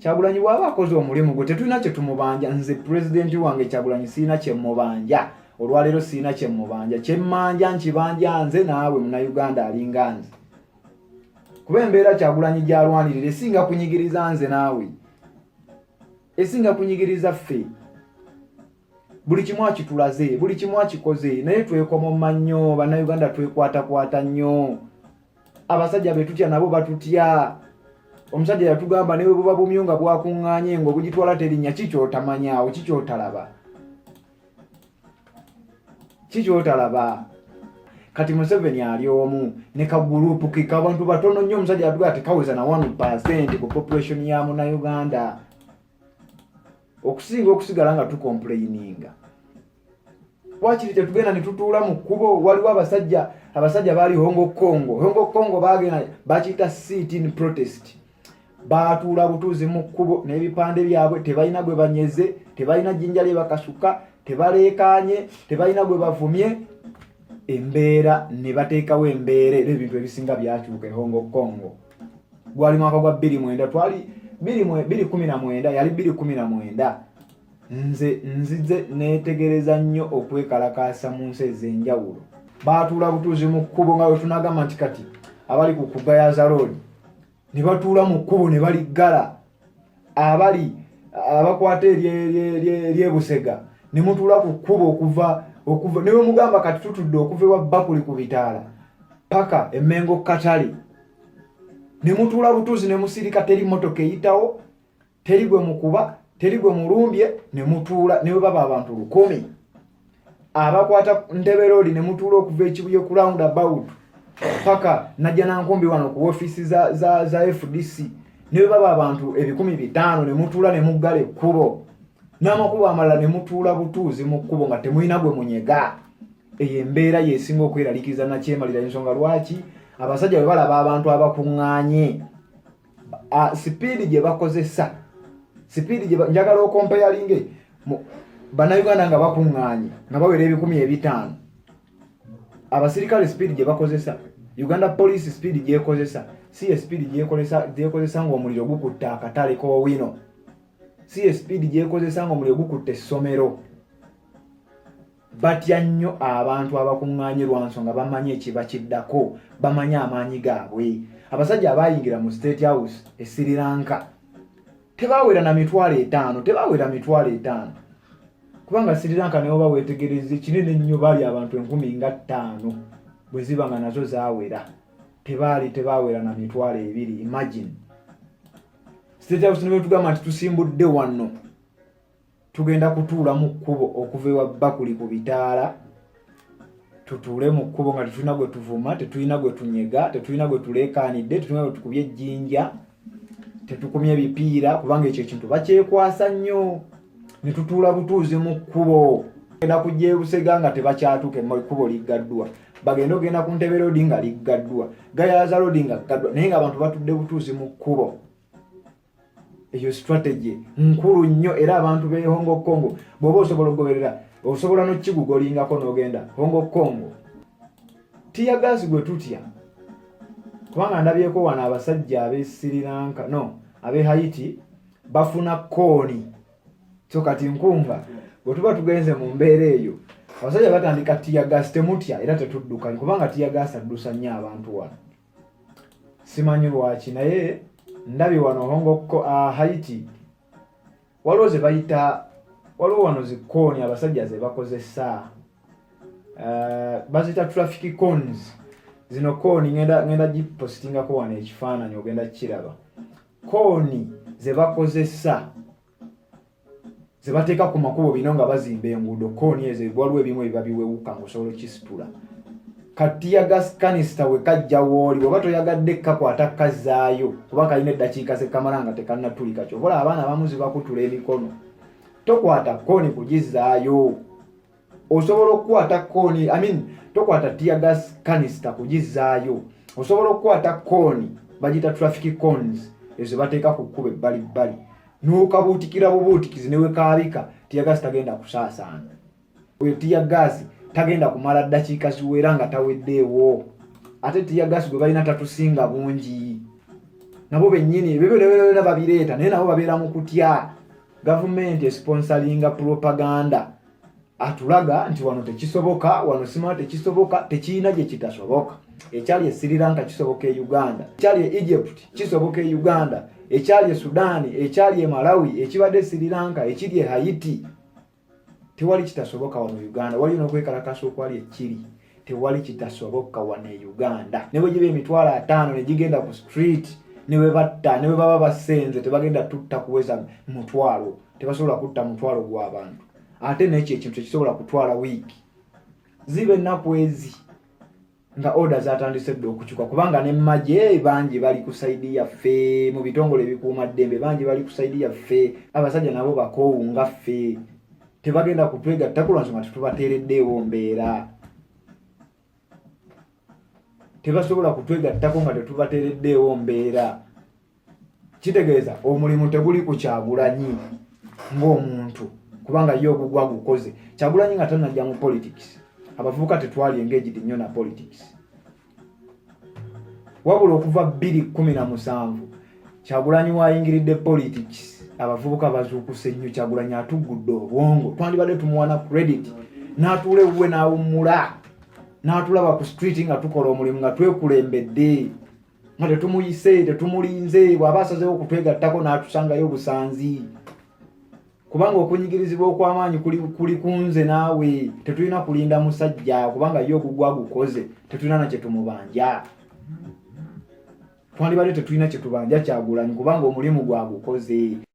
Kyagulanyi bw'aba akoze omulimu gwe tetulina kyetumubanja. Nze president wange Kyagulanyi sirina kyemmubanja. Olwaleero sirina kyemmubanja. Kyemmanja nkibanja nze naawe Munnayuganda alinga nze. Kuba embeera Kyagulanyi gy'alwanirira esinga kunyigiriza nze naawe. Esinga kunyigiriza ffe. Buli kimu akitulaze, buli kimu akikoze, naye twekomoma nnyo, Bannayuganda twekwatakwata nnyo. Abasajja be tutya nabo batutya. Omusajja yatugamba newe buba bumyo nga bwakuŋŋaanye ng'obugitwala terinnya kiky'otamanyaawo, kiky'otalaba. Kiky'otalaba. Kati Museveni ali omu ne ka gurupu ke k'abantu batono nnyo. Omusajja yatugamba tekaweza na 1% ku population ya Munnayuganda. Okusinga okusigala nga tukomplaininga. Wakiri tetugenda ne tutuula mu kkubo. Waliwo abasajja baali Hongo Kongo baagenda bakiyita sit-in protest. Baatuula butuuzi mu kkubo n'ebipande byabwe tebalina gwe banyeze, tebalina jjinja lye bakasuka, tebaleekaanye, tebalina gwe bavumye. Embeera ne bateekawo embeera ebintu ebisinga byakyuka Hongo Kongo. Gwali mwaka gwa 2019 twali 2019 yali 2019. Nzize neetegereza nnyo okwekalakaasa mu nsi ez'enjawulo. Baatuula butuuzi mu kkubo nga bwe tunagamba nti kati abali ku Kugayaza Road ne batuula mu kkubo ne baliggala. Abakwata ery'Ebusega ne mutuula ku kkubo okuva ne mugamba kati tutudde okuva ewa Bakuli ku Bitaala paka Emmengo Katale. Ne mutuula butuuzi ne musirika teri mmotoka eyitawo, teri gwe mukuba, teri gwe mulumbye, ne mutuula ne baba abantu 100. Abakwata Ntebe Road ne mutuula okuva ekibuye ku roundabout paka Najjanankumbi wano ku office za FDC ne baba abantu 5,000 ne mutuula ne muggala ekkubo. N'amakubo amalala ne mutuula butuuzi mu kkubo nga temulina gwe munyega. Eyo embeera yeesinga okweraliikiriza nakyemalira ensonga lwaki abasajja bwe balaba abantu abakuŋŋaanye sipiidi gye bakozesa, sipiidi gye njagala okompayalinge Bannayuganda nga bakuŋŋaanye nga bawera 5,000. Abasirikale sipiidi gye bakozesa, Uganda Police sipiidi gyekozesa, si sipiidi gyekozesa ng'omuliro gukutte akatale k'Owino, si sipiidi gyekozesa ng'omuliro gukutte essomero. Batya nnyo abantu abakuŋŋaanye lwa nsonga bamanyi ekiba kiddako, bamanyi amaanyi gaabwe. Abasajja abayingira mu State House e Sri Lanka tebaawera na 5,000. Kubanga Sri Lanka ne oba weetegereze kinene nnyo baali abantu 5,000 bwe ziba nga nazo zaawera. Tebaawera na 2,000. Imagine. State House ne betugamba nti tusimbudde wano tugenda kutuula mu kkubo okuva ewa Bakuli ku Bitaala. Tutuule mu kkubo nga tetulina gwe tuvuma, tetulina gwe tunyega, tetulina gwe tuleekaanidde, tetulina gwe tukubye ejjinja, tetukumye ebipiira kubanga ekyo ekintu bakyekwasa nnyo. Ne tutuula butuuzi mu kkubo. Bagenda kujja e Busega nga tebakyatuuka ekkubo liggaddwa. Bagenda ogenda ku Ntebe Road nga liggaddwa. Gayaza Road nga ggaddwa. Naye ng'abantu batudde butuuzi mu kkubo. Eyo strategy nkulu nnyo era abantu be Hongo Kongo bw'oba osobola okugoberera osobola n'okigugolingako n'ogenda Hongo Kongo. Tiya gas gwe tutya. Kubanga ndabyeko wano abasajja ab'e Sri Lanka ab'e Haiti bafuna kooni. So kati nkumva bwe tuba tugenze mu mbeera eyo abasajja batandika tiya gas temutya era tetudduka kubanga tiya gas addusa nnyo abantu wano. Simanyi lwaki naye ndabi wano Haiti waliwo ze bayita waliwo wano zikooni abasajja ze bakozesa bazita traffic cones. Zino kooni ngenda gipostingako wano ekifaananyi ogenda kiraba. Kooni ze bakozesa ze bateeka ku makubo bino nga bazimba enguudo. Kooni ezo waliwo ebimu ebiba biwewuka ng'osobola okisitula. Kati ya gas canister we kajja wooli bw'oba toyagadde kakwata kazzaayo kuba kalina eddakiika ze kamala nga tekannatulika kyobola abaana abamu zibakutula emikono. Tokwata kooni kugizaayo. Osobola okukwata kooni tokwata tear gas canister kugizaayo. Osobola okukwata kooni bagita traffic cones ezo bateeka ku kkubo ebbalibbali n'okabuutikira bubuutikizi ne wekaabika tear gas tagenda kusaasaana. Oyo tear gas tagenda kumala ddakiika ziwera nga taweddeewo. Ate tear gas gwe balina tatusinga bungi. nabo bennyini bebelebelera babireeta naye nabo babeera mu kutya. Gavumenti esponsoringa propaganda atulaga nti wano tekisoboka, wano sima tekisoboka, tekiina gye kitasoboka. Ekyali e Sri Lanka kisoboka e Uganda, ekyali e Egypt kisoboka e Uganda, ekyali e Sudan, ekyali e Malawi, ekibadde Sri Lanka, ekiri e Haiti. Tewali kitasoboka wano Uganda. Wali n'okwekalakasa okwali ekiri. Tewali kitasoboka wano e Uganda. Ne bwe giba emitwalo 5 ne gigenda ku street ne bwe batta ne bwe baba basenze tebagenda tutta kuweza mutwalo. Tebasobola kutta mutwalo gw'abantu. Ate n'ekyo ekintu kisobola kutwala wiiki. Zibe ennaku ezi nga order zatandise dde okukyuka kubanga ne mmagye bangi bali ku saidi yaffe, mu bitongole ebikuuma ddembe bangi bali ku saidi yaffe, abasajja nabo bakoowu nga ffe. Tebagenda kutwegatta ku lwansonga tetubateereddeewo mbeera. Tebasobola kutwegattako nga tetubateereddeewo mbeera. Kitegeeza omulimu teguli ku Kyagulanyi ng'omuntu kubanga ye ogugwe agukoze. Kyagulanyi nga tannajja mu politics, abavubuka tetwali engaged nnyo na politics. Wabula okuva 2017 Kyagulanyi wayingiridde politics, abavubuka bazuukuse nnyo. Kyagulanyi atugudde obwongo. Twandibadde tumuwana credit n'atuula ewuwe n'awummula n'atulaba ku street nga tukola omulimu nga twekulembedde nga tetumuyise tetumulinze. Bw'aba asazeewo okutwegattako n'atusangayo busanzi kubanga okunyigirizibwa okw'amaanyi kuli kunze naawe. Tetulina kulinda musajja kubanga ye ogugwe agukoze. Tetulina na kyetumubanja. Twandibadde tetulina kyetubanja Kyagulanyi kubanga omulimu gwagukoze.